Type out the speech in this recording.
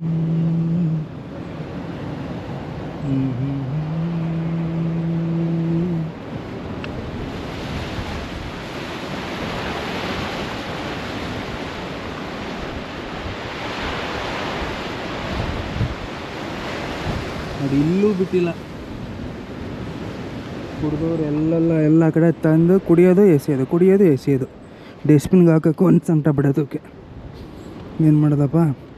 ನೋಡಿ ಇಲ್ಲೂ ಬಿಟ್ಟಿಲ್ಲ. ಕುಡಿದವ್ರು ಎಲ್ಲ ಕಡೆ ತಂದು ಕುಡಿಯೋದು ಎಸೆಯೋದು ಡಸ್ಟ್ಬಿನ್ಗೆ ಹಾಕೋಕ್ಕೂ ಒಂದು ಸಂಕಟ ಬಿಡೋದಕ್ಕೆ ಏನು ಮಾಡೋದಪ್ಪ.